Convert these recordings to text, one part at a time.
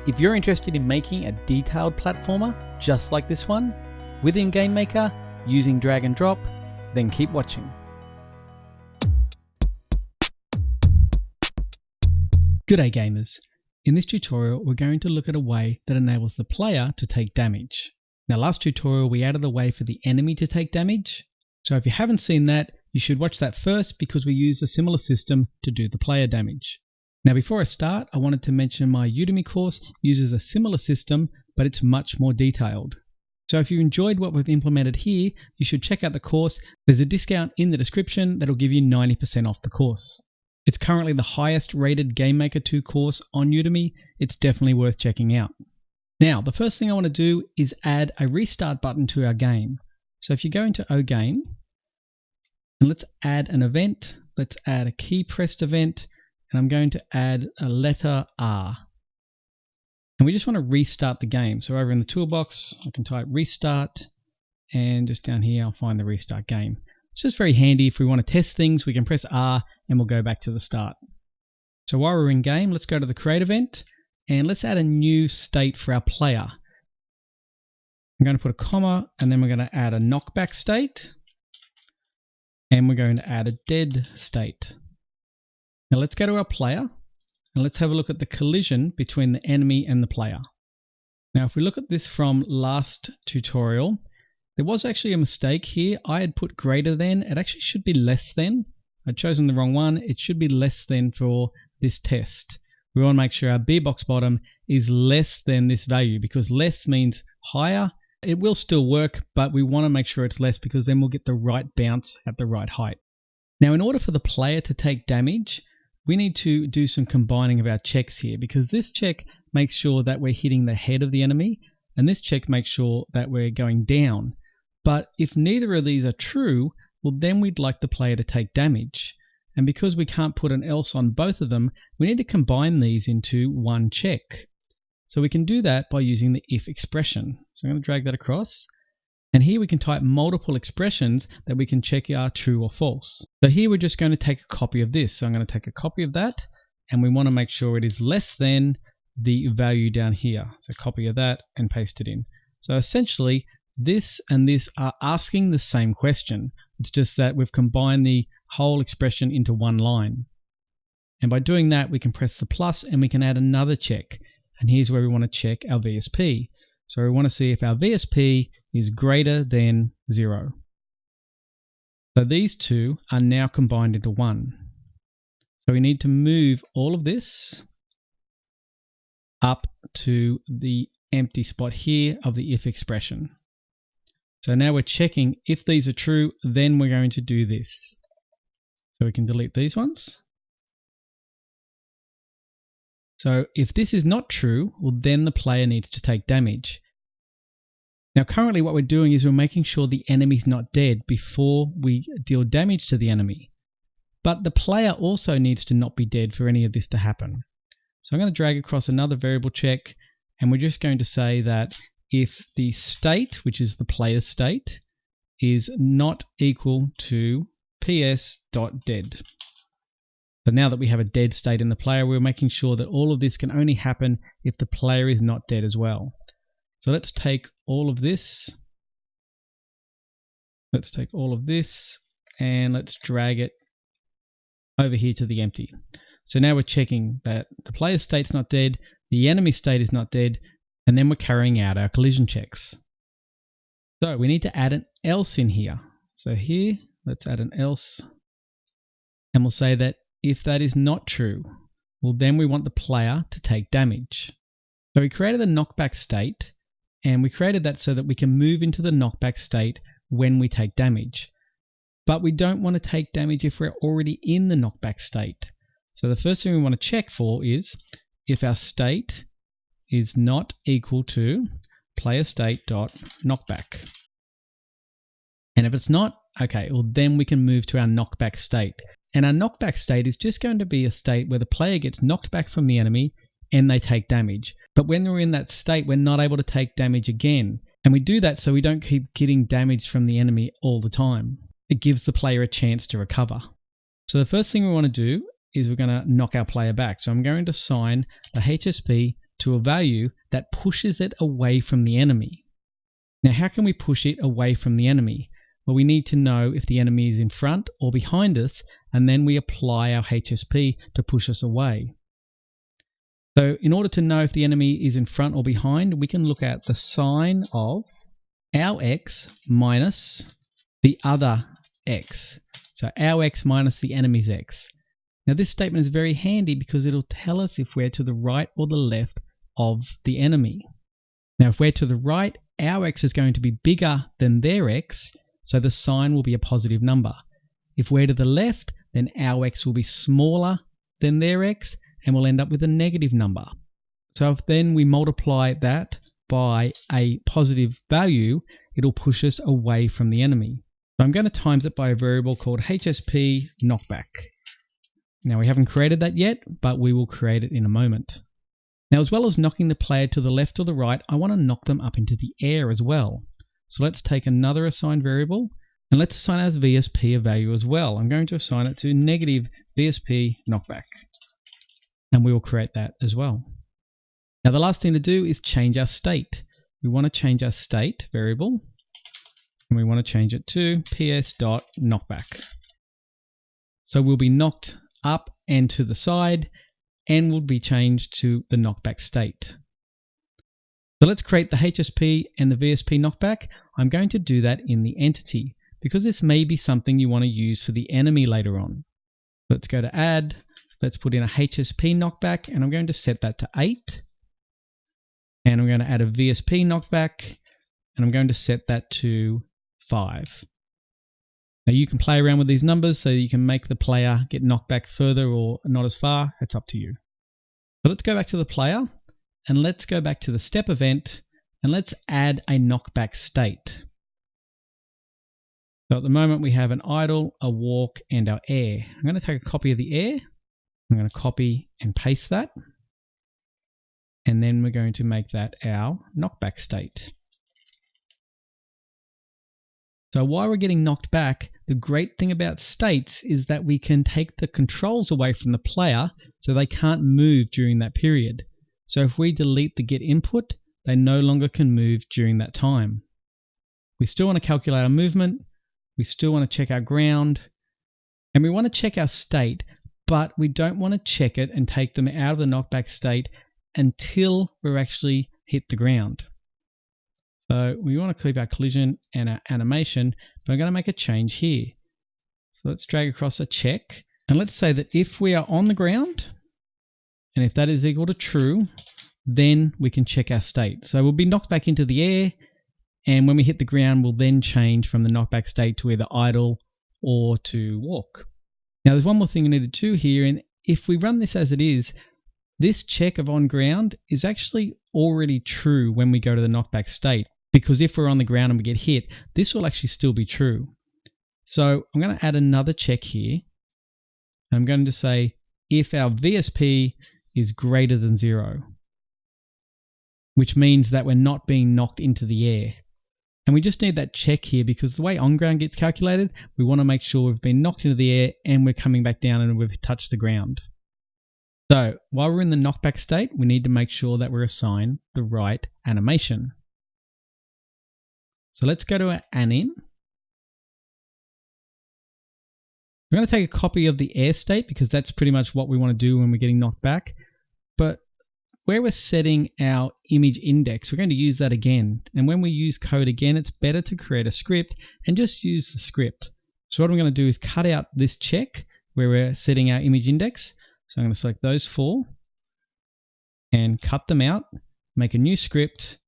If you're interested in making a detailed platformer just like this one, within Gamemaker, using drag and drop, then keep watching. G'day gamers. In this tutorial, we're going to look at a way that enables the player to take damage. Now, last tutorial, we added a way for the enemy to take damage. So if you haven't seen that, you should watch that first because we use a similar system to do the player damage. Now, before I start, I wanted to mention my Udemy course uses a similar system, but it's much more detailed. So if you enjoyed what we've implemented here, you should check out the course. There's a discount in the description that'll give you 90% off the course. It's currently the highest rated Gamemaker 2 course on Udemy. It's definitely worth checking out. Now, the first thing I want to do is add a restart button to our game. So if you go into OGame, and let's add an event. Let's add a key pressed event. And I'm going to add a letter R. And we just want to restart the game. So over in the toolbox, I can type restart, and just down here, I'll find the restart game. It's just very handy. If we want to test things, we can press R and we'll go back to the start. So while we're in game, let's go to the create event and let's add a new state for our player. I'm going to put a comma and then we're going to add a knockback state and we're going to add a dead state. Now let's go to our player and let's have a look at the collision between the enemy and the player. Now if we look at this from last tutorial, there was actually a mistake here. I had put greater than, it actually should be less than. I'd chosen the wrong one. It should be less than for this test. We want to make sure our B box bottom is less than this value because less means higher. It will still work, but we want to make sure it's less because then we'll get the right bounce at the right height. Now in order for the player to take damage, we need to do some combining of our checks here because this check makes sure that we're hitting the head of the enemy and this check makes sure that we're going down. But if neither of these are true, well then we'd like the player to take damage. And because we can't put an else on both of them, we need to combine these into one check. So we can do that by using the if expression. So I'm going to drag that across. And here we can type multiple expressions that we can check are true or false. So here we're just going to take a copy of this. So I'm going to take a copy of that and we want to make sure it is less than the value down here. So copy of that and paste it in. So essentially this and this are asking the same question. It's just that we've combined the whole expression into one line. And by doing that we can press the plus and we can add another check. And here's where we want to check our VSP. So we want to see if our VSP is greater than 0. So these two are now combined into one. So we need to move all of this up to the empty spot here of the if expression. So now we're checking if these are true, then we're going to do this. So we can delete these ones. So if this is not true, well then the player needs to take damage. Now currently what we're doing is we're making sure the enemy's not dead before we deal damage to the enemy. But the player also needs to not be dead for any of this to happen. So I'm going to drag across another variable check and we're just going to say that if the state, which is the player's state, is not equal to ps.dead. So now that we have a dead state in the player, we're making sure that all of this can only happen if the player is not dead as well. So let's take all of this. Let's take all of this and let's drag it over here to the empty. So now we're checking that the player's state's not dead, the enemy state is not dead, and then we're carrying out our collision checks. So we need to add an else in here. So here, let's add an else. And we'll say that if that is not true, well then we want the player to take damage. So we created a knockback state and we created that so that we can move into the knockback state when we take damage. But we don't want to take damage if we're already in the knockback state. So the first thing we want to check for is if our state is not equal to player_state.knockback. And if it's not, okay, well then we can move to our knockback state. And our knockback state is just going to be a state where the player gets knocked back from the enemy and they take damage. But when we're in that state, we're not able to take damage again. And we do that so we don't keep getting damage from the enemy all the time. It gives the player a chance to recover. So the first thing we want to do is we're going to knock our player back. So I'm going to assign the HSP to to a value that pushes it away from the enemy. Now, how can we push it away from the enemy? Well, we need to know if the enemy is in front or behind us, and then we apply our HSP to push us away. So in order to know if the enemy is in front or behind, we can look at the sign of our x minus the other x. So our x minus the enemy's x. Now this statement is very handy because it'll tell us if we're to the right or the left of the enemy. Now if we're to the right, our x is going to be bigger than their x, so the sign will be a positive number. If we're to the left, then our x will be smaller than their x, and we'll end up with a negative number. So if then we multiply that by a positive value, it'll push us away from the enemy. So I'm going to times it by a variable called VSP Knockback. Now we haven't created that yet, but we will create it in a moment. Now, as well as knocking the player to the left or the right, I want to knock them up into the air as well. So let's take another assigned variable and let's assign as VSP a value as well. I'm going to assign it to negative VSP Knockback. And we will create that as well. Now the last thing to do is change our state. We want to change our state variable and we want to change it to ps.knockback. So we'll be knocked up and to the side and will be changed to the knockback state. So let's create the HSP and the VSP knockback. I'm going to do that in the entity because this may be something you want to use for the enemy later on. Let's go to add. Let's put in a HSP knockback and I'm going to set that to 8. And I'm going to add a VSP knockback and I'm going to set that to 5. Now you can play around with these numbers so you can make the player get knocked back further or not as far. It's up to you. So let's go back to the player and let's go back to the step event and let's add a knockback state. So at the moment we have an idle, a walk, and our air. I'm going to take a copy of the air. I'm going to copy and paste that. And then we're going to make that our knockback state. So while we're getting knocked back, the great thing about states is that we can take the controls away from the player so they can't move during that period. So if we delete the get input, they no longer can move during that time. We still want to calculate our movement, we still want to check our ground, and we want to check our state, but we don't want to check it and take them out of the knockback state until we're actually hit the ground. So we want to keep our collision and our animation, but I'm going to make a change here. So let's drag across a check, and let's say that if we are on the ground, and if that is equal to true, then we can check our state. So we'll be knocked back into the air, and when we hit the ground, we'll then change from the knockback state to either idle or to walk. Now there's one more thing we need to do here, and if we run this as it is, this check of on ground is actually already true when we go to the knockback state, because if we're on the ground and we get hit, this will actually still be true. So I'm going to add another check here. I'm going to say if our VSP is greater than 0, which means that we're not being knocked into the air. And we just need that check here because the way on ground gets calculated, we want to make sure we've been knocked into the air and we're coming back down and we've touched the ground. So while we're in the knockback state, we need to make sure that we're assigned the right animation. So let's go to our anim. We're going to take a copy of the air state because that's pretty much what we want to do when we're getting knocked back. But where we're setting our image index, we're going to use that again. And when we use code again, it's better to create a script and just use the script. So what I'm going to do is cut out this check where we're setting our image index. So I'm going to select those 4 and cut them out, make a new script.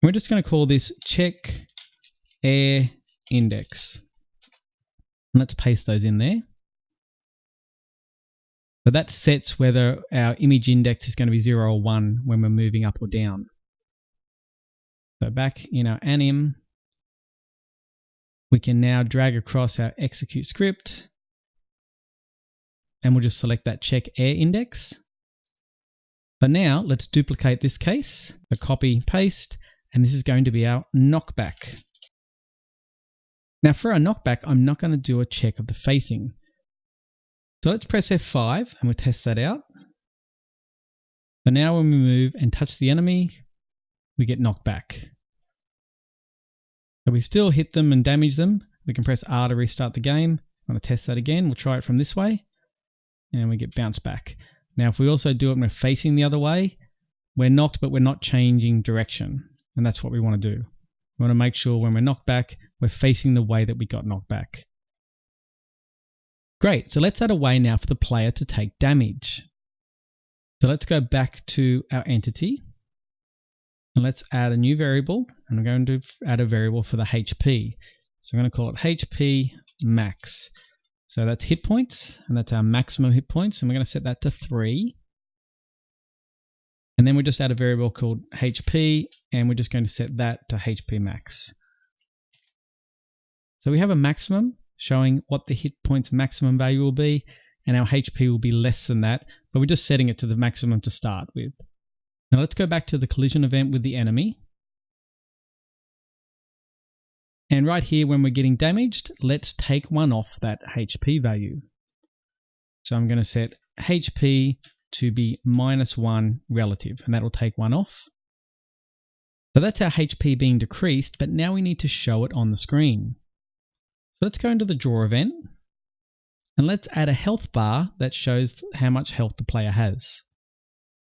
We're just going to call this check air index. And let's paste those in there. So that sets whether our image index is going to be 0 or 1 when we're moving up or down. So back in our anim, we can now drag across our execute script. And we'll just select that check air index. So now let's duplicate this case, a copy, paste, and this is going to be our knockback. Now for our knockback, I'm not going to do a check of the facing. So let's press F5 and we'll test that out. So now when we move and touch the enemy, we get knocked back. So we still hit them and damage them. We can press R to restart the game. I'm going to test that again. We'll try it from this way. And we get bounced back. Now if we also do it when we're facing the other way, we're knocked but we're not changing direction. And that's what we want to do. We want to make sure when we're knocked back, we're facing the way that we got knocked back. Great, so let's add a way now for the player to take damage. So let's go back to our entity. And let's add a new variable. And we're going to add a variable for the HP. So I'm going to call it HP max. So that's hit points, and that's our maximum hit points. And we're going to set that to 3. And then we just add a variable called HP, and we're just going to set that to HP max. So we have a maximum showing what the hit points maximum value will be, and our HP will be less than that, but we're just setting it to the maximum to start with. Now let's go back to the collision event with the enemy. And right here, when we're getting damaged, let's take 1 off that HP value. So I'm going to set HP to be -1 relative, and that will take 1 off. So that's our HP being decreased, but now we need to show it on the screen. So let's go into the draw event, and let's add a health bar that shows how much health the player has.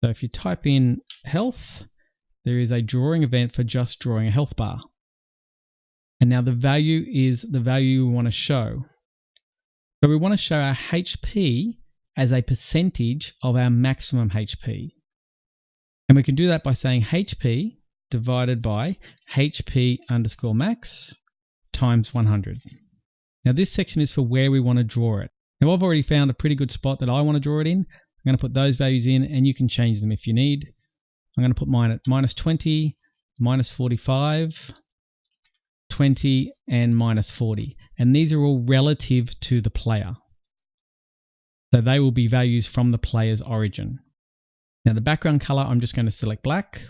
So if you type in health, there is a drawing event for just drawing a health bar. And now the value is the value we want to show. So we want to show our HP as a percentage of our maximum HP. And we can do that by saying HP divided by HP underscore max times 100. Now this section is for where we want to draw it. Now I've already found a pretty good spot that I want to draw it in. I'm going to put those values in, and you can change them if you need. I'm going to put mine at -20, -45, 20, and -40. And these are all relative to the player. So they will be values from the player's origin. Now the background color, I'm just going to select black.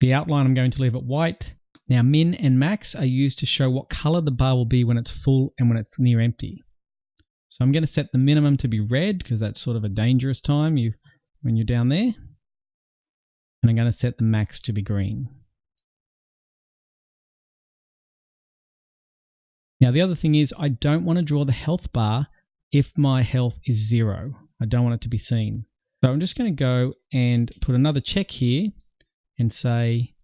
The outline, I'm going to leave it white. Now min and max are used to show what color the bar will be when it's full and when it's near empty. So I'm going to set the minimum to be red because that's sort of a dangerous time when you're down there. And I'm going to set the max to be green. Now the other thing is I don't want to draw the health bar if my health is 0. I don't want it to be seen. So I'm just going to go and put another check here and say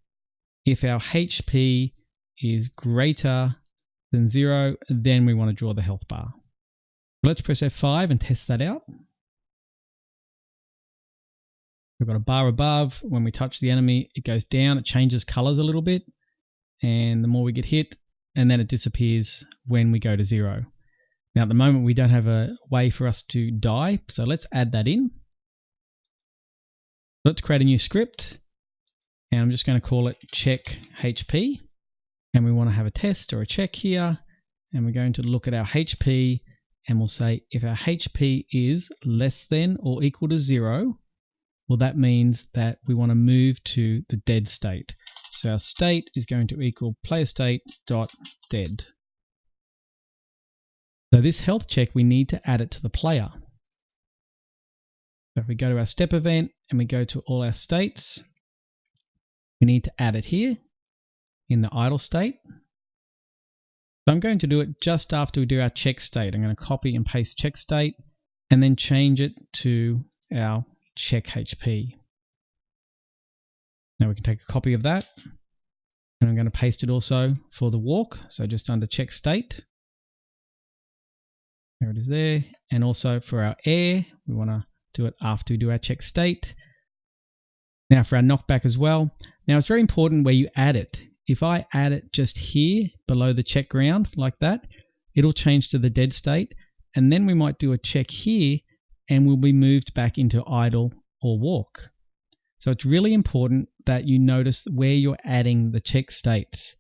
if our HP is greater than 0, then we want to draw the health bar. Let's press F5 and test that out. We've got a bar above. When we touch the enemy, it goes down. It changes colors a little bit. And the more we get hit, and then it disappears when we go to 0. Now at the moment, we don't have a way for us to die. So let's add that in. Let's create a new script. And I'm just going to call it check HP. And we want to have a test or a check here. And we're going to look at our HP. And we'll say if our HP is less than or equal to 0, well, that means that we want to move to the dead state. So our state is going to equal player state dot dead. So this health check, we need to add it to the player. So if we go to our step event and we go to all our states, we need to add it here in the idle state. So I'm going to do it just after we do our check state. I'm going to copy and paste check state and then change it to our check HP. Now we can take a copy of that, and I'm going to paste it also for the walk. So just under check state. There it is there. And also for our air, we want to do it after we do our check state. Now for our knockback as well. Now it's very important where you add it. If I add it just here below the check ground like that, it'll change to the dead state. And then we might do a check here and we'll be moved back into idle or walk. So it's really important that you notice where you're adding the check states.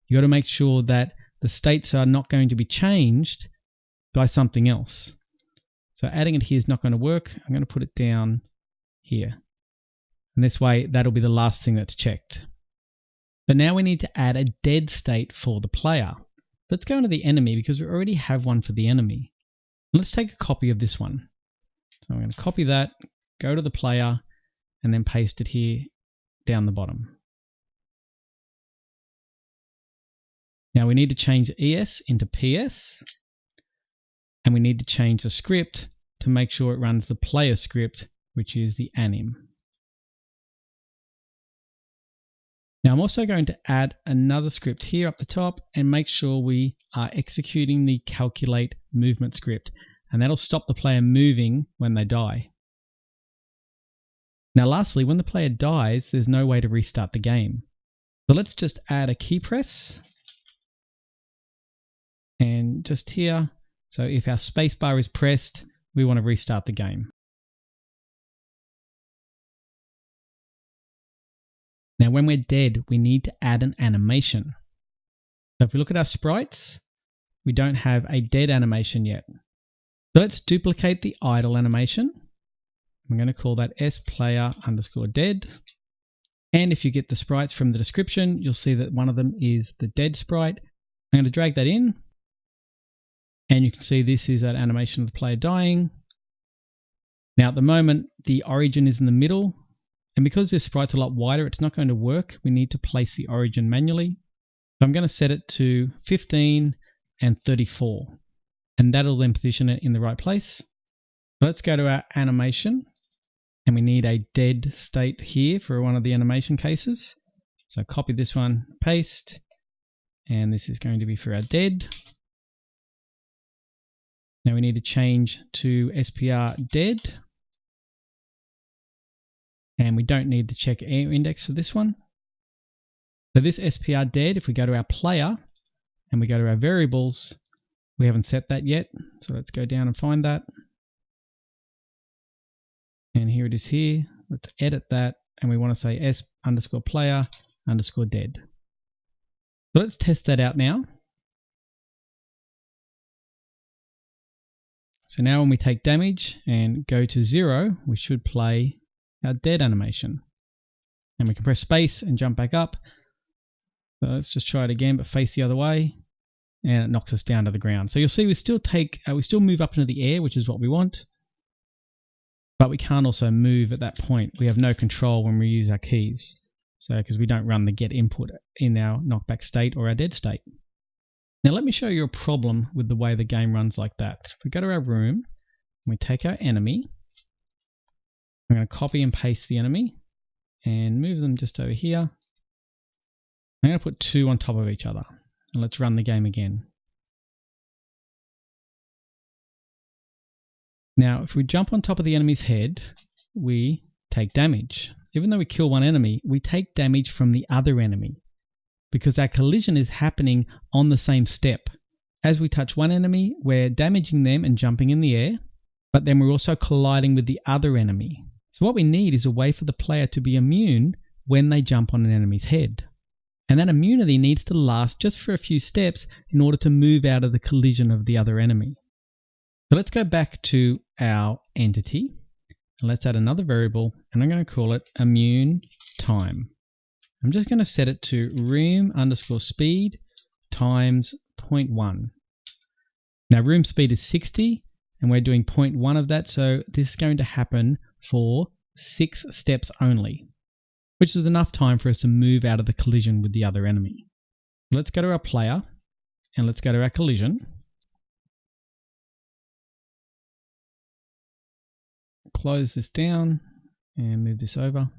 You got to make sure that the states are not going to be changed by something else. So adding it here is not going to work. I'm going to put it down here. And this way, that'll be the last thing that's checked. But now we need to add a dead state for the player. Let's go into the enemy because we already have one for the enemy. Let's take a copy of this one. So I'm going to copy that, go to the player, and then paste it here down the bottom. Now we need to change ES into PS, and we need to change the script to make sure it runs the player script, which is the anim. Now I'm also going to add another script here up the top and make sure we are executing the calculate movement script, and that'll stop the player moving when they die. Now lastly, when the player dies, there's no way to restart the game. So let's just add a key press, and just here, so if our spacebar is pressed, we want to restart the game. Now when we're dead, we need to add an animation. So if we look at our sprites, we don't have a dead animation yet. So let's duplicate the idle animation. I'm going to call that splayer_dead. And if you get the sprites from the description, you'll see that one of them is the dead sprite. I'm going to drag that in. And you can see this is that animation of the player dying. Now at the moment, the origin is in the middle. And because this sprite's a lot wider, it's not going to work. We need to place the origin manually. So I'm going to set it to 15 and 34. And that'll then position it in the right place. So let's go to our animation. And we need a dead state here for one of the animation cases. So copy this one, paste. And this is going to be for our dead. Now we need to change to SPR dead. And we don't need the check air index for this one. So this SPR dead, if we go to our player and we go to our variables, we haven't set that yet. So let's go down and find that. And here it is here. Let's edit that. And we want to say s_player_dead. So let's test that out now. So now when we take damage and go to 0, we should play our dead animation. And we can press space and jump back up. So let's just try it again, but face the other way. And it knocks us down to the ground. So you'll see we still move up into the air, which is what we want. But we can't also move at that point. We have no control when we use our keys. So because we don't run the get input in our knockback state or our dead state. Now let me show you a problem with the way the game runs like that. If we go to our room, and we take our enemy, I'm going to copy and paste the enemy and move them just over here. I'm going to put 2 on top of each other. And let's run the game again. Now if we jump on top of the enemy's head, we take damage. Even though we kill one enemy, we take damage from the other enemy, because our collision is happening on the same step. As we touch one enemy, we're damaging them and jumping in the air, but then we're also colliding with the other enemy. So what we need is a way for the player to be immune when they jump on an enemy's head. And that immunity needs to last just for a few steps in order to move out of the collision of the other enemy. So let's go back to our entity, and let's add another variable, and I'm going to call it immune time. I'm just going to set it to room_speed times 0.1. Now room speed is 60 and we're doing 0.1 of that, so this is going to happen for 6 steps only, which is enough time for us to move out of the collision with the other enemy. Let's go to our player and let's go to our collision. Close this down and move this over.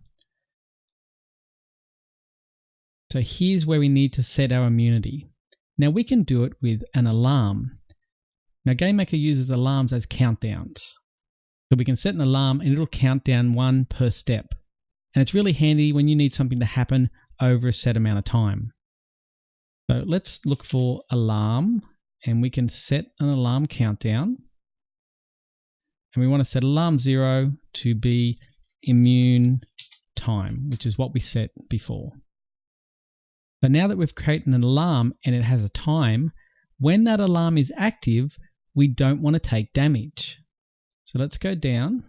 So here's where we need to set our immunity. Now we can do it with an alarm. Now Gamemaker uses alarms as countdowns. So we can set an alarm and it'll count down 1 per step. And it's really handy when you need something to happen over a set amount of time. So let's look for alarm, and we can set an alarm countdown. And we want to set alarm 0 to be immune time, which is what we set before. So now that we've created an alarm and it has a time, when that alarm is active, we don't want to take damage. So let's go down.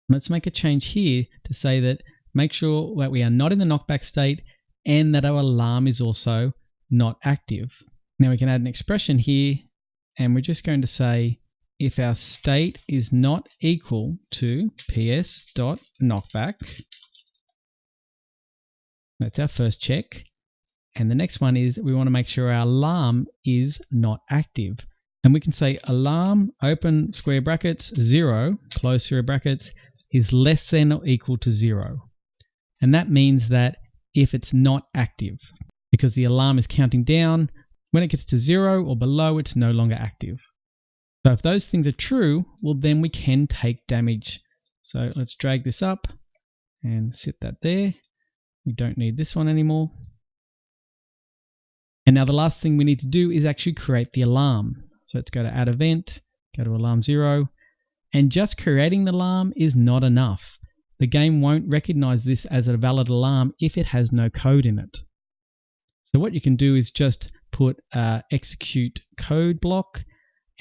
Let's make a change here to say that make sure that we are not in the knockback state and that our alarm is also not active. Now we can add an expression here, and we're just going to say if our state is not equal to ps.knockback. That's our first check. And the next one is we want to make sure our alarm is not active. And we can say alarm, open square brackets, 0, close square brackets, is less than or equal to 0. And that means that if it's not active, because the alarm is counting down, when it gets to 0 or below, it's no longer active. So if those things are true, well, then we can take damage. So let's drag this up and sit that there. We don't need this one anymore. And now the last thing we need to do is actually create the alarm. So let's go to add event, go to alarm 0. And just creating the alarm is not enough. The game won't recognize this as a valid alarm if it has no code in it. So what you can do is just put execute code block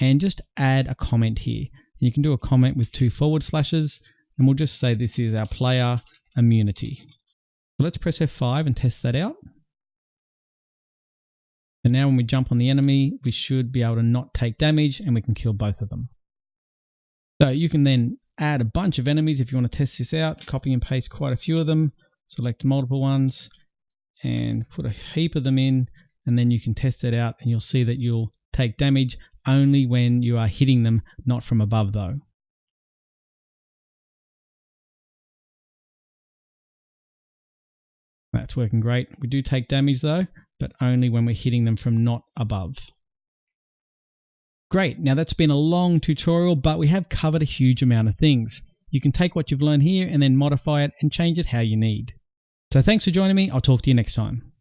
and just add a comment here. And you can do a comment with 2 forward slashes, and we'll just say this is our player immunity. So let's press F5 and test that out. So now when we jump on the enemy, we should be able to not take damage and we can kill both of them. So you can then add a bunch of enemies if you want to test this out. Copy and paste quite a few of them. Select multiple ones and put a heap of them in, and then you can test it out and you'll see that you'll take damage only when you are hitting them, not from above though. That's working great. We do take damage though, but only when we're hitting them from not above. Great, now that's been a long tutorial, but we have covered a huge amount of things. You can take what you've learned here and then modify it and change it how you need. So thanks for joining me. I'll talk to you next time.